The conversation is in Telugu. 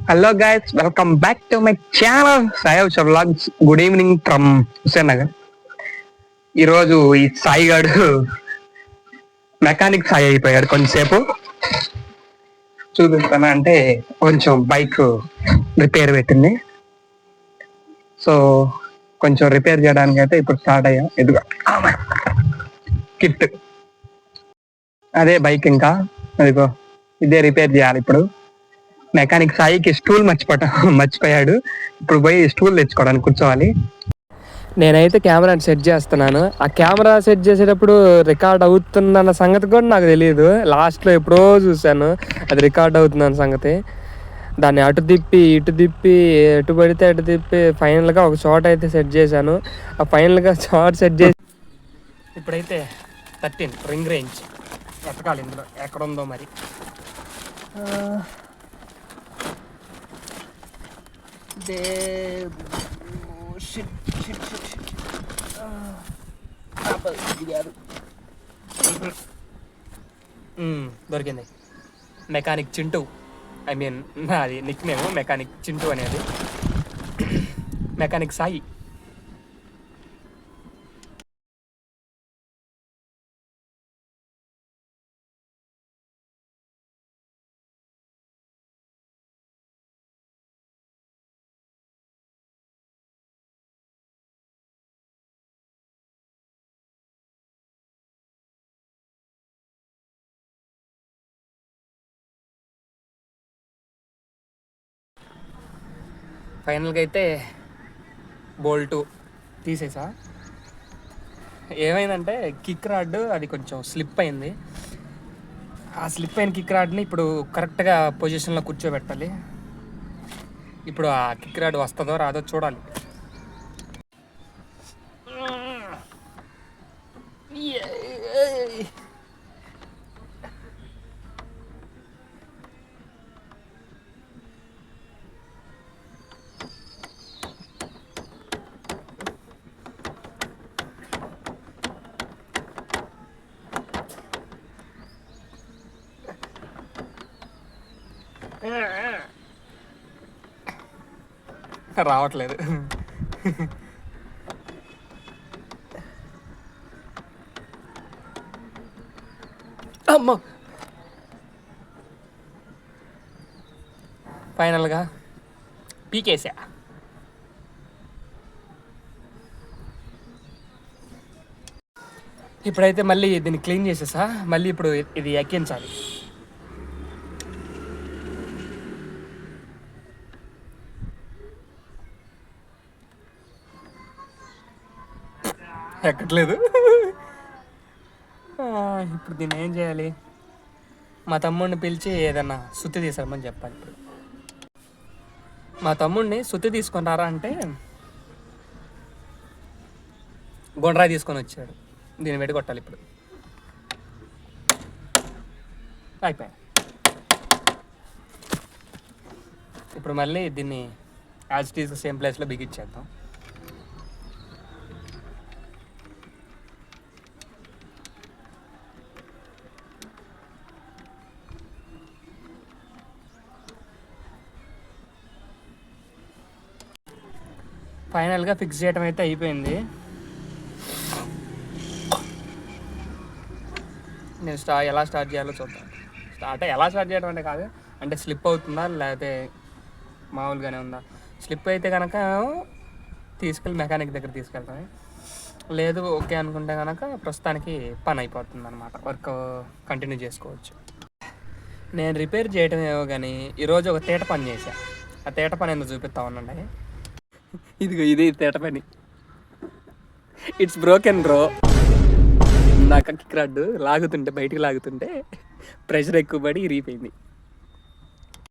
Hello guys, welcome back to my channel Sai vlogs. Good evening from Hussain Nagar. ఈరోజు ఈ సాయి గాడు మెకానిక్ సాయి అయిపోయాడు. కొంచెంసేపు చూపిస్తాను అంటే కొంచెం బైక్ రిపేర్ పెట్టింది. సో కొంచెం రిపేర్ చేయడానికి అయితే ఇప్పుడు స్టార్ట్ అయ్యా. ఎదుగా కిట్ అదే బైక్, ఇంకా అదిగో ఇదే రిపేర్ చేయాలి ఇప్పుడు. మెకానిక్ సాయికి స్టూల్ మర్చిపోయాడు. ఇప్పుడు పోయి స్టూల్ తెచ్చుకోవడానికి కూర్చోవాలి. నేనైతే కెమెరాని సెట్ చేస్తున్నాను. ఆ కెమెరా సెట్ చేసేటప్పుడు రికార్డ్ అవుతుందన్న సంగతి కూడా నాకు తెలియదు. లాస్ట్లో ఎప్పుడో చూశాను అది రికార్డ్ అవుతుందన్న సంగతి. దాన్ని అటు తిప్పి ఇటు తిప్పి ఎటు పడితే అటు తిప్పి ఫైనల్గా ఒక షాట్ అయితే సెట్ చేశాను. ఆ ఫైనల్గా షాట్ సెట్ చేసి ఇప్పుడైతే 13 రింగ్ రేంజ్ ఎతకాలి. ఇందులో ఎక్కడుందో మరి. దొరికింది. మెకానిక్ చింటూ, ఐ మీన్ అది నిక్ నేమ్ మెకానిక్ చింటూ అనేది. మెకానిక్ సాయి. ఫైనల్గా అయితే బోల్టు తీసేసా. ఏమైందంటే కిక్ రాడ్ అది కొంచెం స్లిప్ అయింది. ఆ స్లిప్ అయిన కిక్ రాడ్ని ఇప్పుడు కరెక్ట్గా పొజిషన్లో కూర్చోబెట్టాలి. ఇప్పుడు ఆ కిక్ రాడ్ వస్తుందో రాదో చూడాలి. రావట్లేదు. అమ్మో, ఫైనల్గా పీకేసా. ఇప్పుడైతే మళ్ళీ దీన్ని క్లీన్ చేసేసా. మళ్ళీ ఇప్పుడు ఇది ఎక్కించాలి. ఎక్కట్లేదు. ఇప్పుడు దీన్ని ఏం చేయాలి? మా తమ్ముడిని పిలిచి ఏదన్నా సుత్తి తీసామని చెప్పాలి. ఇప్పుడు మా తమ్ముడిని సుత్తి తీసుకుంటారా అంటే గుండ్రాయి తీసుకొని వచ్చాడు. దీన్ని పెట్టి కొట్టాలి ఇప్పుడు. అయిపోయాయి. ఇప్పుడు మళ్ళీ దీన్ని యాజ్ ఇట్ ఈస్ సేమ్ ప్లేస్లో బిగించేద్దాం. ఫైనల్గా ఫిక్స్ చేయడం అయితే అయిపోయింది. నేను ఎలా స్టార్ట్ చేయాలో చూద్దాం. ఎలా స్టార్ట్ చేయడం అంటే కాదు, అంటే స్లిప్ అవుతుందా లేకపోతే మామూలుగానే ఉందా. స్లిప్ అయితే కనుక తీసుకెళ్ళి మెకానిక్ దగ్గర తీసుకెళ్తాను. లేదు ఓకే అనుకుంటే కనుక ప్రస్తుతానికి పని అయిపోతుంది అన్నమాట. వర్క్ కంటిన్యూ చేసుకోవచ్చు. నేను రిపేర్ చేయడం ఏమో కానీ ఈరోజు ఒక తేట పని చేశా. ఆ తేట పని ఎందుకు చూపిస్తా ఉన్నాండి. ఇది తేట పని. It's broken bro. నాకు కిక్ రాడ్ బయటికి లాగుతుంటే ప్రెషర్ ఎక్కువ పడి ఇరిగిపోయింది.